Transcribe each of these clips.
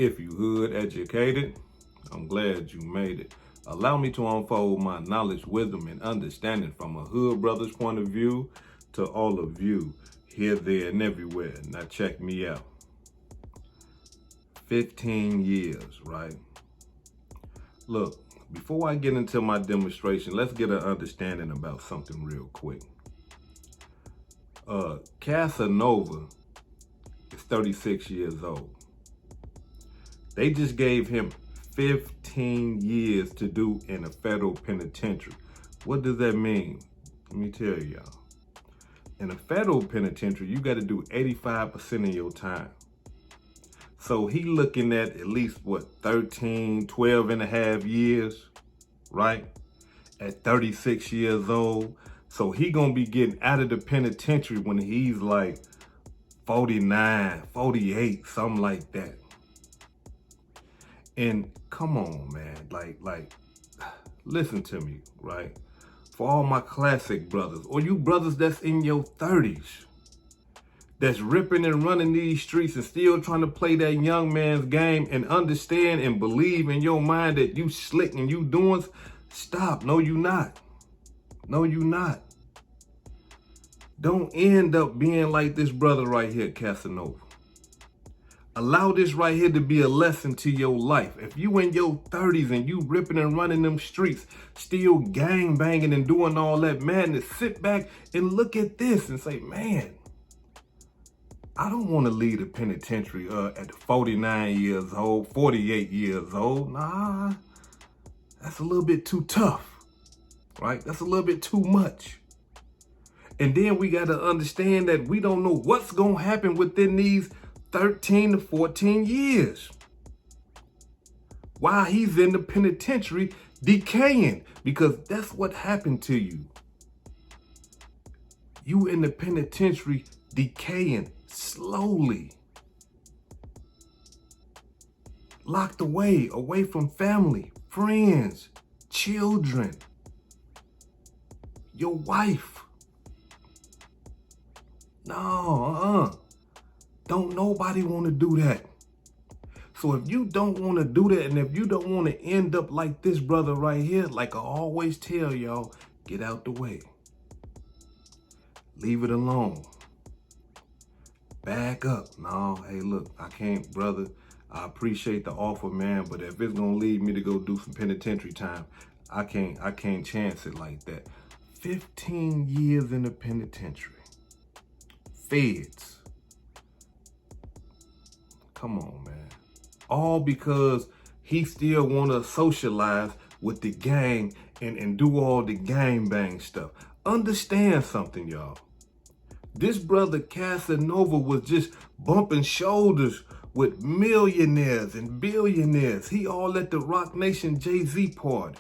If you hood educated, I'm glad you made it. Allow me to unfold my knowledge, wisdom, and understanding from a hood brother's point of view to all of you here, there, and everywhere. Now check me out. 15 years, right? Look, before I get into my demonstration, let's get an understanding about something real quick. Casanova is 36 years old. They just gave him 15 years to do in a federal penitentiary. What does that mean? Let me tell y'all. In a federal penitentiary, you got to do 85% of your time. So he looking at least, 12 and a half years, right? At 36 years old. So he gonna be getting out of the penitentiary when he's like 49, 48, something like that. And come on, man, like, listen to me, right? For all my classic brothers, or you brothers that's in your 30s, that's ripping and running these streets and still trying to play that young man's game and understand and believe in your mind that you slick and you doing, stop. No, you not. No, you not. Don't end up being like this brother right here, Casanova. Allow this right here to be a lesson to your life. If you in your 30s and you ripping and running them streets, still gang banging and doing all that madness, sit back and look at this and say, man, I don't want to leave the penitentiary at 49 years old, 48 years old. Nah, that's a little bit too tough, right? That's a little bit too much. And then we got to understand that we don't know what's going to happen within these 13 to 14 years. While he's in the penitentiary decaying, because that's what happened to you. You in the penitentiary decaying slowly. Locked away from family, friends, children, your wife. No, Don't nobody want to do that. So if you don't want to do that, and if you don't want to end up like this brother right here, like I always tell y'all, get out the way. Leave it alone. Back up. No, hey, look, I can't, brother. I appreciate the offer, man, but if it's gonna lead me to go do some penitentiary time, I can't chance it like that. 15 years in the penitentiary. FEDS. Come on, man. All because he still want to socialize with the gang and do all the gang bang stuff. Understand something, y'all. This brother Casanova was just bumping shoulders with millionaires and billionaires. He all at the Rock Nation Jay-Z party.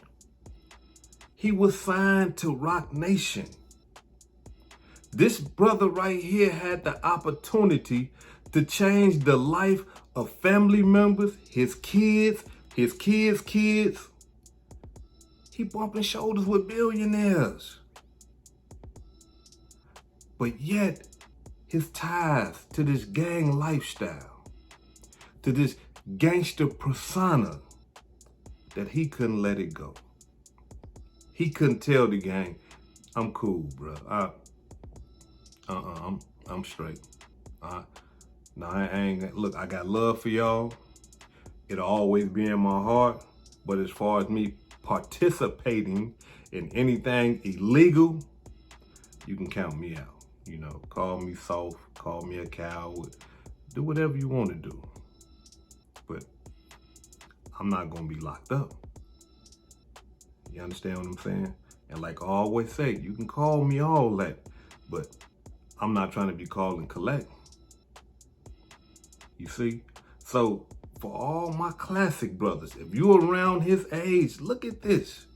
He was signed to Rock Nation. This brother right here had the opportunity to change the life of family members, his kids' kids. He bumping shoulders with billionaires. But yet, his ties to this gang lifestyle, to this gangster persona, that he couldn't let it go. He couldn't tell the gang, I'm cool, bro. I'm straight. No, I ain't. Look, I got love for y'all. It'll always be in my heart. But as far as me participating in anything illegal, you can count me out. You know, call me soft, call me a coward, do whatever you want to do. But I'm not going to be locked up. You understand what I'm saying? And like I always say, you can call me all that, but I'm not trying to be called and collect. You see? So for all my classic brothers, if you around his age, look at this.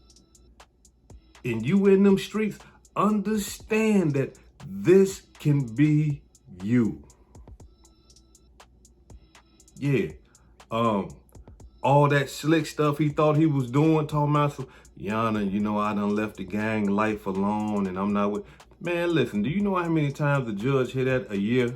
And you in them streets, understand that this can be you. Yeah. All that slick stuff he thought he was doing, talking about some, Yana, you know, I done left the gang life alone and I'm not with, man, listen, do you know how many times the judge hit that a year?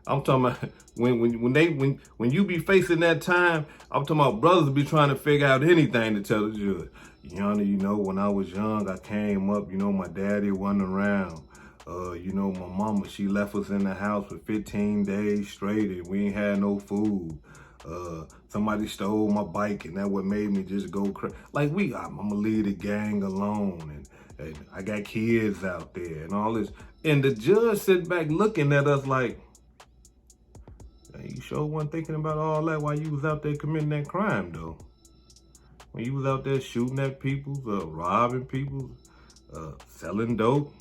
I'm talking about When you be facing that time, I'm talking about brothers be trying to figure out anything to tell the judge. Yana, when I was young, I came up, my daddy wasn't around. My mama, she left us in the house for 15 days straight and we ain't had no food. Somebody stole my bike and that what made me just go crazy. Like I'm gonna leave the gang alone and I got kids out there and all this. And the judge sit back looking at us like, hey, you sure wasn't thinking about all that while you was out there committing that crime though. When you was out there shooting at people, robbing people, selling dope,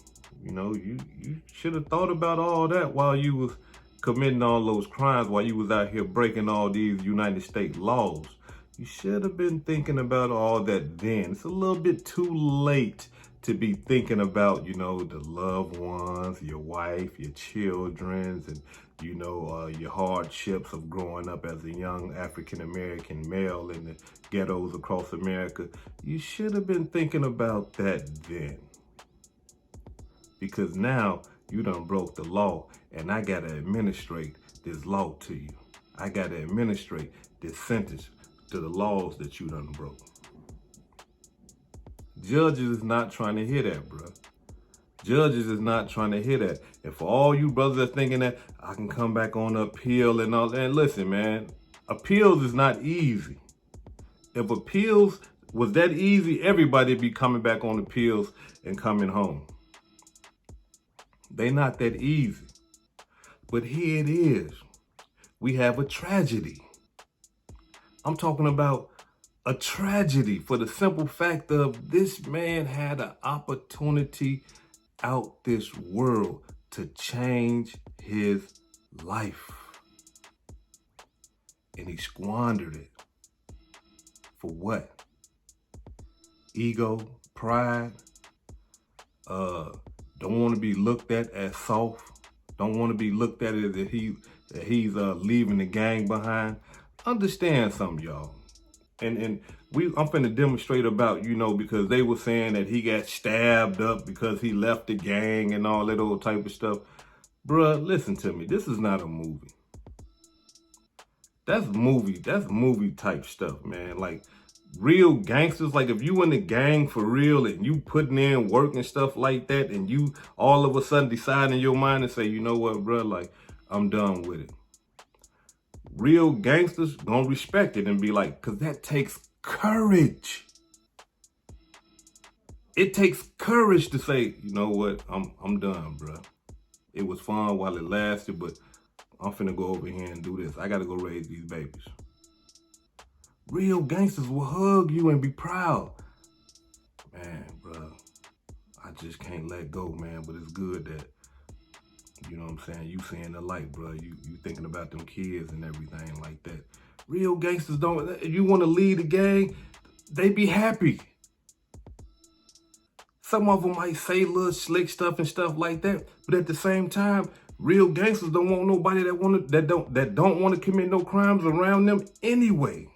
you should have thought about all that while you was committing all those crimes, while you was out here breaking all these United States laws. You should have been thinking about all that then. It's a little bit too late to be thinking about, the loved ones, your wife, your children, and, your hardships of growing up as a young African-American male in the ghettos across America. You should have been thinking about that then. Because now you done broke the law and I gotta administrate this law to you. I gotta administrate this sentence to the laws that you done broke. Judges is not trying to hear that, bro. Judges is not trying to hear that. And for all you brothers that thinking that I can come back on appeal and all that, listen, man, appeals is not easy. If appeals was that easy, everybody be coming back on appeals and coming home. They not that easy. But here it is. We have a tragedy. I'm talking about a tragedy for the simple fact of this man had an opportunity out this world to change his life. And he squandered it. For what? Ego, pride, don't want to be looked at as soft. Don't want to be looked at as if he's leaving the gang behind. Understand something, y'all. And I'm finna demonstrate about, because they were saying that he got stabbed up because he left the gang and all that old type of stuff. Bruh, listen to me. This is not a movie. That's movie type stuff, man. Like real gangsters, like if you in the gang for real and you putting in work and stuff like that and you all of a sudden decide in your mind and say, you know what, bruh, like I'm done with it. Real gangsters gonna respect it and be like, cause that takes courage. It takes courage to say, you know what, I'm done, bruh. It was fun while it lasted, but I'm finna go over here and do this. I gotta go raise these babies. Real gangsters will hug you and be proud. Man, bruh, I just can't let go, man, but it's good that, you know what I'm saying, you seeing the light, bruh. You thinking about them kids and everything like that. Real gangsters don't, if you want to lead the gang, they be happy. Some of them might say little slick stuff and stuff like that, but at the same time, real gangsters don't want nobody that don't want to commit no crimes around them anyway.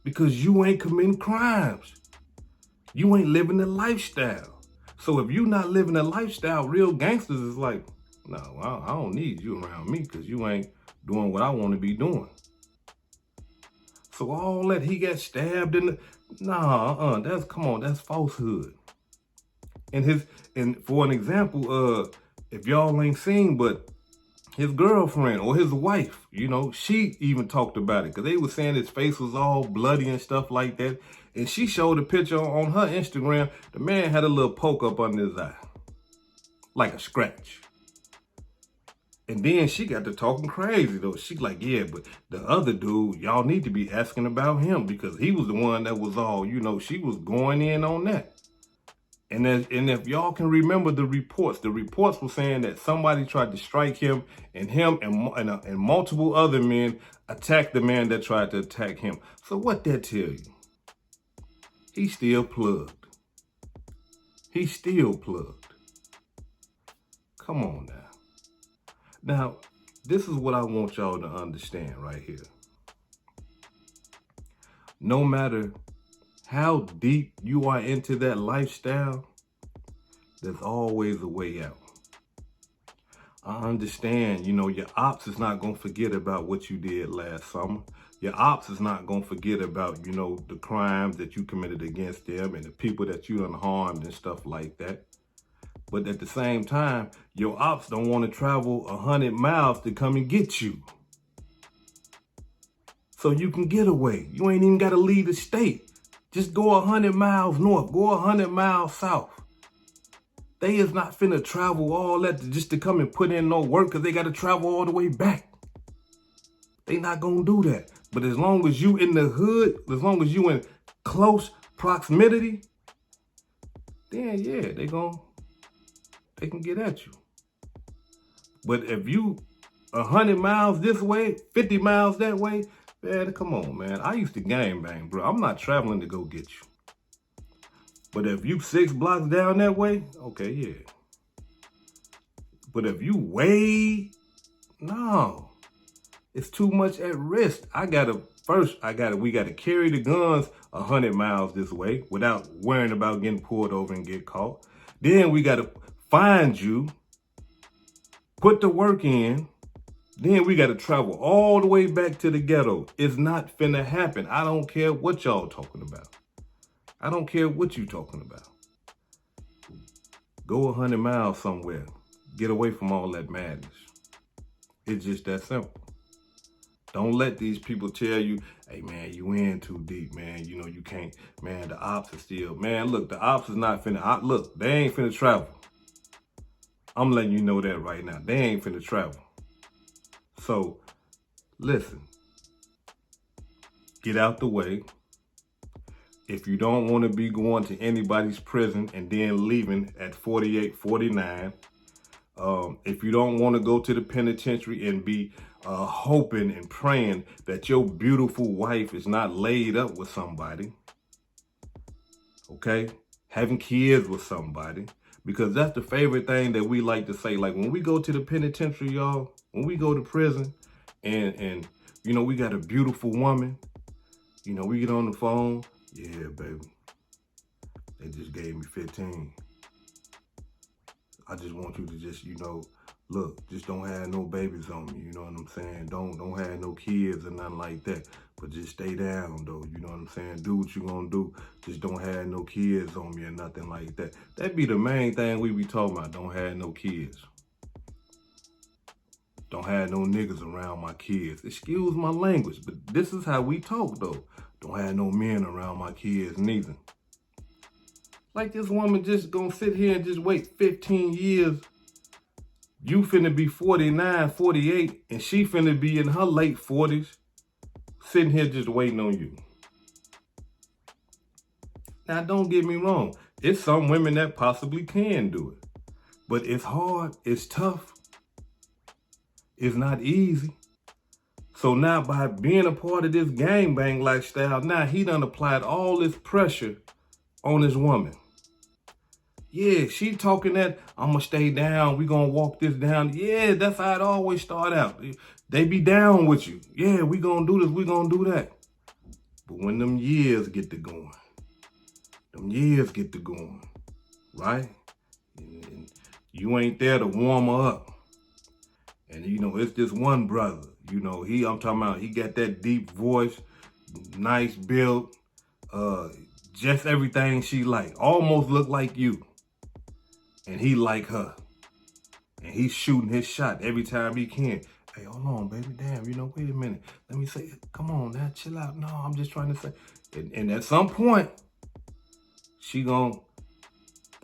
Because you ain't committing crimes. You ain't living the lifestyle. So if you not living the lifestyle, real gangsters is like, no, I don't need you around me because you ain't doing what I want to be doing. So all that he got stabbed in the, that's falsehood. And for an example, if y'all ain't seen, but his girlfriend or his wife, she even talked about it because they were saying his face was all bloody and stuff like that. And she showed a picture on her Instagram. The man had a little poke up under his eye, like a scratch. And then she got to talking crazy though. She like, yeah, but the other dude, y'all need to be asking about him because he was the one that was all, she was going in on that. And if y'all can remember the reports were saying that somebody tried to strike him and multiple other men attacked the man that tried to attack him. So what that tell you? He's still plugged. He's still plugged. Come on now. Now, this is what I want y'all to understand right here. No matter how deep you are into that lifestyle, there's always a way out. I understand, your ops is not going to forget about what you did last summer. Your ops is not going to forget about, the crimes that you committed against them and the people that you done harmed and stuff like that. But at the same time, your ops don't want to travel 100 miles to come and get you. So you can get away. You ain't even got to leave the state. Just go 100 miles north, go 100 miles south. They is not finna travel all that just to come and put in no work because they got to travel all the way back. They not going to do that. But as long as you in the hood, as long as you in close proximity, then yeah, they can get at you. But if you 100 miles this way, 50 miles that way, man, come on, man. I used to gang bang, bro. I'm not traveling to go get you. But if you 6 blocks down that way, okay, yeah. But if you no, it's too much at risk. we gotta carry the guns 100 miles this way without worrying about getting pulled over and get caught. Then we gotta find you, put the work in. Then we gotta travel all the way back to the ghetto. It's not finna happen. I don't care what y'all talking about. I don't care what you talking about. Go 100 miles somewhere. Get away from all that madness. It's just that simple. Don't let these people tell you, hey man, you in too deep, man. You can't, man, the ops are still, man, look, the ops is not finna, look, they ain't finna travel. I'm letting you know that right now. They ain't finna travel. So, listen, get out the way. If you don't want to be going to anybody's prison and then leaving at 48, 49, if you don't want to go to the penitentiary and be hoping and praying that your beautiful wife is not laid up with somebody, okay? Having kids with somebody, because that's the favorite thing that we like to say. Like when we go to the penitentiary, y'all, when we go to prison and we got a beautiful woman, we get on the phone, yeah, baby, they just gave me 15. I just want you to just, look, just don't have no babies on me, you know what I'm saying? Don't have no kids or nothing like that. But just stay down though, you know what I'm saying? Do what you gonna do. Just don't have no kids on me or nothing like that. That be the main thing we be talking about. Don't have no kids. Don't have no niggas around my kids. Excuse my language, but this is how we talk though. Don't have no men around my kids neither. Like this woman just gonna sit here and just wait 15 years. You finna be 49, 48, and she finna be in her late 40s, sitting here just waiting on you. Now, don't get me wrong. It's some women that possibly can do it. But it's hard, it's tough, it's not easy. So now by being a part of this gangbang lifestyle, now he done applied all this pressure on his woman. Yeah, she talking that, I'm going to stay down, we going to walk this down. Yeah, that's how it always start out. They be down with you. Yeah, we going to do this, we going to do that. But when them years get to going, right? And you ain't there to warm her up. And, it's this one brother, I'm talking about, he got that deep voice, nice build, just everything she like, almost look like you. And he like her. And he's shooting his shot every time he can. Hey, hold on, baby. Damn, wait a minute. Let me say, come on now, chill out. No, I'm just trying to say. And at some point, she gon',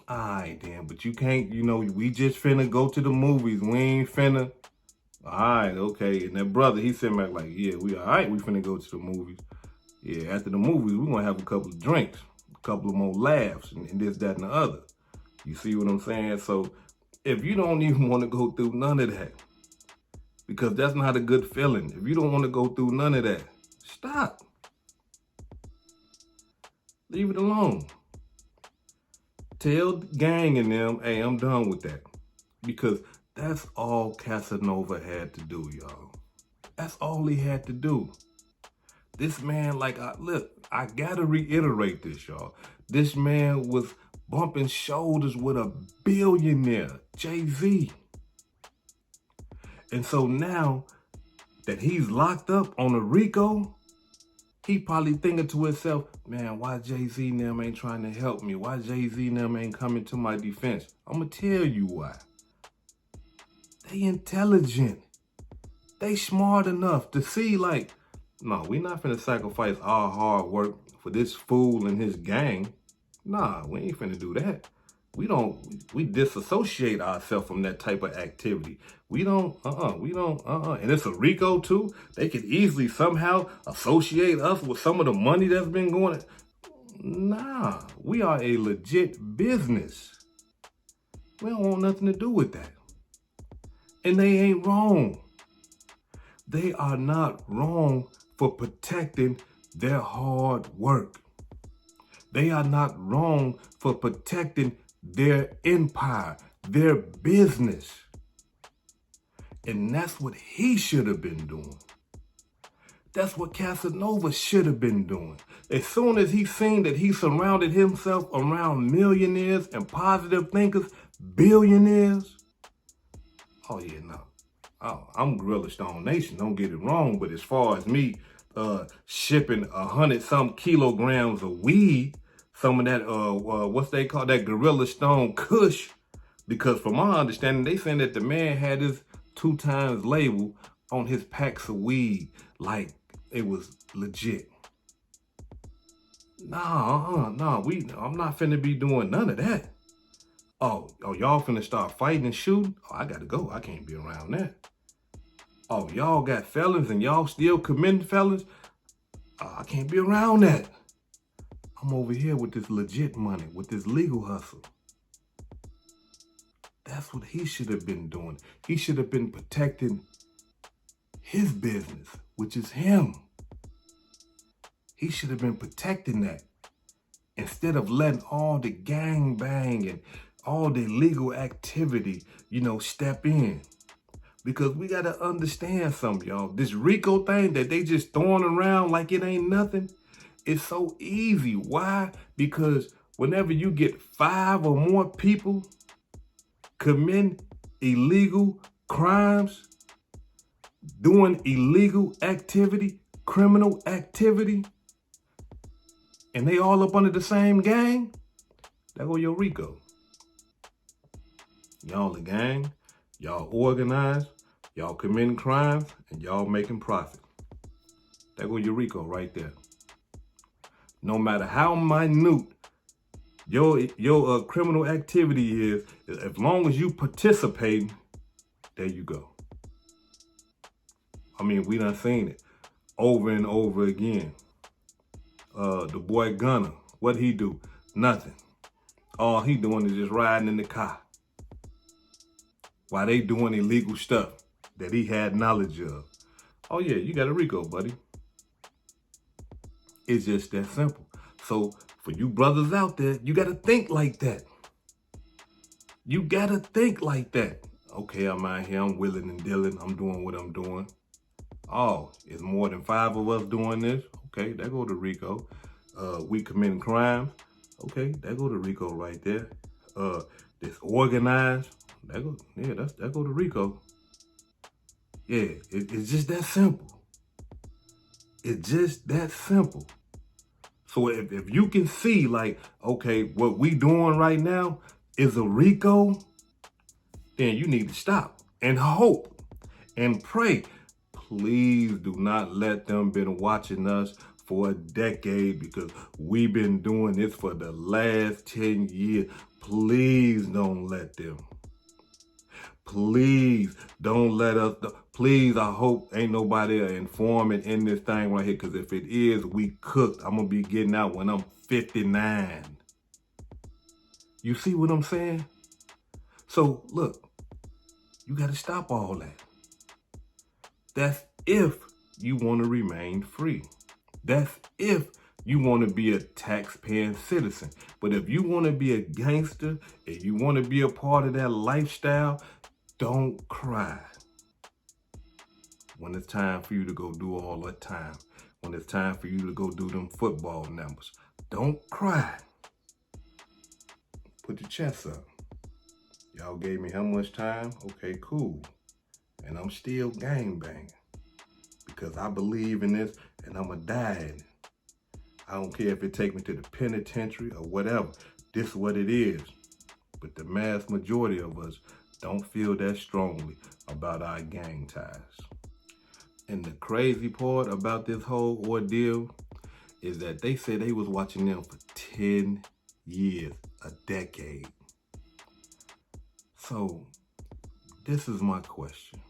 all right, then, but you can't, we just finna go to the movies. We ain't finna, all right, okay. And that brother, he sitting back like, yeah, we all right, we finna go to the movies. Yeah, after the movies, we gonna have a couple of drinks, a couple of more laughs, and this, that, and the other. You see what I'm saying? So if you don't even want to go through none of that, because that's not a good feeling. If you don't want to go through none of that, stop. Leave it alone. Tell the gang and them, hey, I'm done with that. Because that's all Casanova had to do, y'all. That's all he had to do. This man, I gotta reiterate this, y'all. This man was bumping shoulders with a billionaire, Jay-Z. And so now that he's locked up on a RICO, he probably thinking to himself, man, why Jay-Z and them ain't trying to help me? Why Jay-Z and them ain't coming to my defense? I'm going to tell you why. They intelligent. They smart enough to see like, no, we not finna sacrifice our hard work for this fool and his gang. Nah, we ain't finna do that. We disassociate ourselves from that type of activity. We don't. And it's a RICO too. They could easily somehow associate us with some of the money that's been going. Nah, we are a legit business. We don't want nothing to do with that. And they ain't wrong. They are not wrong for protecting their hard work. They are not wrong for protecting their empire, their business. And that's what he should have been doing. That's what Casanova should have been doing. As soon as he seen that he surrounded himself around millionaires and positive thinkers, billionaires. Oh yeah, no. I'm Gorilla Stone Nation, don't get it wrong. But as far as me shipping 100-some kilograms of weed, some of that, what's they call that Gorilla Stone Kush, because from my understanding, they saying that the man had his 2 times label on his packs of weed, like it was legit. I'm not finna be doing none of that. Oh, y'all finna start fighting and shooting? Oh, I gotta go. I can't be around that. Oh, y'all got felons and y'all still committing felons? I can't be around that. I'm over here with this legit money, with this legal hustle. That's what he should have been doing. He should have been protecting his business, which is him. He should have been protecting that instead of letting all the gang bang and all the illegal activity, step in. Because we got to understand something, y'all. This RICO thing that they just throwing around like it ain't nothing, it's so easy. Why? Because whenever you get 5 or more people committing illegal crimes, doing illegal activity, criminal activity, and they all up under the same gang, there go your RICO. Y'all a gang, y'all organized, y'all committing crimes, and y'all making profit. There go your RICO right there. No matter how minute your criminal activity is, as long as you participate, there you go. I mean, we done seen it over and over again. The boy Gunner, what he do? Nothing. All he doing is just riding in the car while they doing illegal stuff that he had knowledge of. Oh yeah, you got a RICO, buddy. It's just that simple. So for you brothers out there, you got to think like that. You got to think like that. Okay, I'm out here, I'm willing and dealing, I'm doing what I'm doing. Oh, it's more than 5 of us doing this. Okay, there go to RICO. We committing crimes. Okay, there go to RICO right there. This organized. That go to RICO. Yeah, it's just that simple. It's just that simple. So if you can see like, okay, what we doing right now is a RICO, then you need to stop and hope and pray. Please do not let them been watching us for a decade, because we've been doing this for the last 10 years. Please don't let them. Please don't let us. Please, I hope ain't nobody informant in this thing right here, because if it is, we cooked. I'm going to be getting out when I'm 59. You see what I'm saying? So, look, you got to stop all that. That's if you want to remain free. That's if you want to be a tax-paying citizen. But if you want to be a gangster and you want to be a part of that lifestyle, don't cry when it's time for you to go do all that time. When it's time for you to go do them football numbers. Don't cry. Put your chest up. Y'all gave me how much time? Okay, cool. And I'm still gang banging because I believe in this and I'ma die in it. I don't care if it take me to the penitentiary or whatever. This is what it is. But the mass majority of us don't feel that strongly about our gang ties. And the crazy part about this whole ordeal is that they said they was watching them for 10 years, a decade. So this is my question.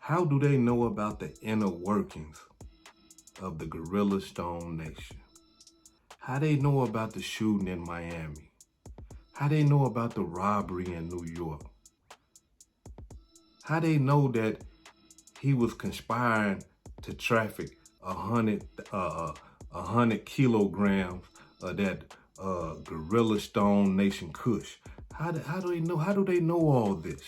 How do they know about the inner workings of the Gorilla Stone Nation? How they know about the shooting in Miami? How they know about the robbery in New York? How they know that he was conspiring to traffic 100 kilograms of that Gorilla Stone Nation Kush? How do they know? How do they know all this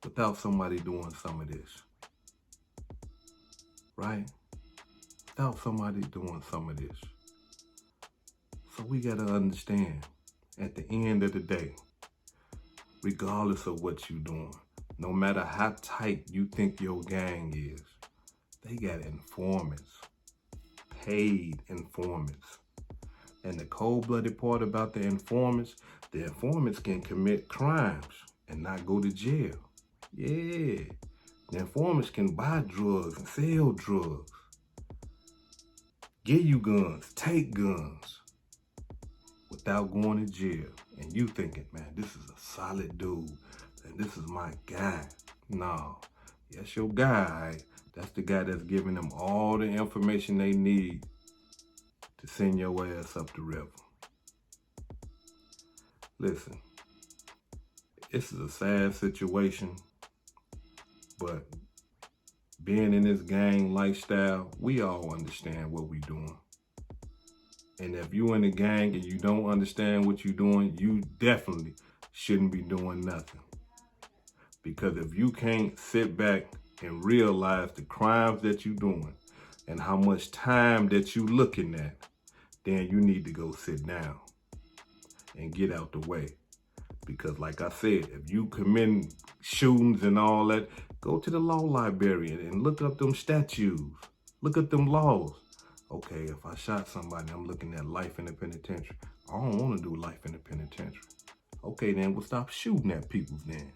without somebody doing some of this? Right? Without somebody doing some of this. So we gotta understand, at the end of the day, regardless of what you're doing, no matter how tight you think your gang is, they got informants, paid informants. And the cold-blooded part about the informants can commit crimes and not go to jail. Yeah, the informants can buy drugs and sell drugs, give you guns, take guns, without going to jail. And you thinking, man, this is a solid dude, and this is my guy. No, that's your guy. That's the guy that's giving them all the information they need to send your ass up the river. Listen, this is a sad situation, but being in this gang lifestyle, we all understand what we doing. And if you in the gang and you don't understand what you're doing, you definitely shouldn't be doing nothing. Because if you can't sit back and realize the crimes that you're doing and how much time that you're looking at, then you need to go sit down and get out the way. Because like I said, if you commit shootings and all that, go to the law librarian and look up them statutes. Look at them laws. Okay, if I shot somebody, I'm looking at life in the penitentiary. I don't want to do life in the penitentiary. Okay, then we'll stop shooting at people then.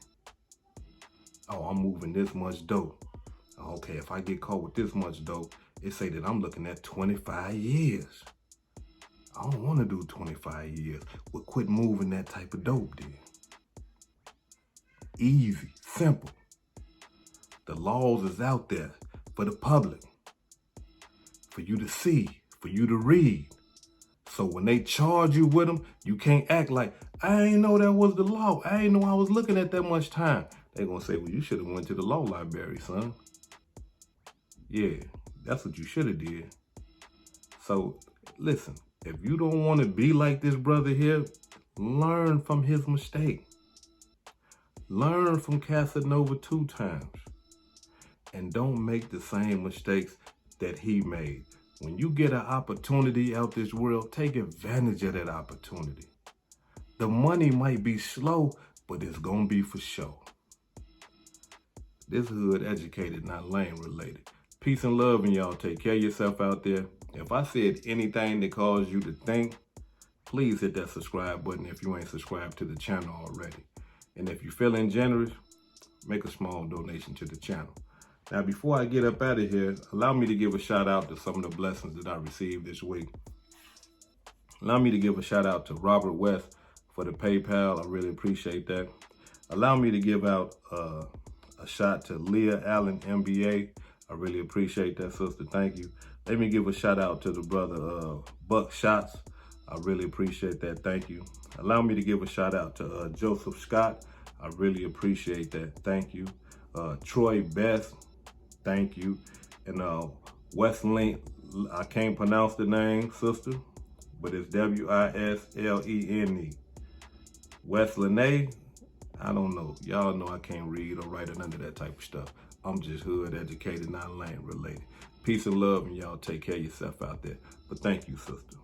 Oh, I'm moving this much dope. Okay, if I get caught with this much dope, it say that I'm looking at 25 years. I don't want to do 25 years. Well, quit moving that type of dope then. Easy, simple. The laws is out there for the public, for you to see, for you to read. So when they charge you with them, you can't act like, I ain't know that was the law. I ain't know I was looking at that much time. They're going to say, well, you should have went to the law library, son. Yeah, that's what you should have did. So listen, if you don't want to be like this brother here, learn from his mistake. Learn from Casanova 2 times. And don't make the same mistakes that he made. When you get an opportunity out this world, take advantage of that opportunity. The money might be slow, but it's gonna be for sure. This hood educated, not lame related. Peace and love, and y'all take care of yourself out there. If I said anything that caused you to think, please hit that subscribe button if you ain't subscribed to the channel already. And if you're feeling generous, make a small donation to the channel. Now, before I get up out of here, allow me to give a shout out to some of the blessings that I received this week. Allow me to give a shout out to Robert West for the PayPal. I really appreciate that. Allow me to give out a shout to Leah Allen, MBA. I really appreciate that, sister. Thank you. Let me give a shout out to the brother Buck Shots. I really appreciate that. Thank you. Allow me to give a shout out to Joseph Scott. I really appreciate that. Thank you. Troy Best. Thank you. And Westlane, I can't pronounce the name, sister, but it's Wislene. Westlane, I don't know. Y'all know I can't read or write or none of that type of stuff. I'm just hood educated, not lane related. Peace and love, and y'all take care of yourself out there. But thank you, sister.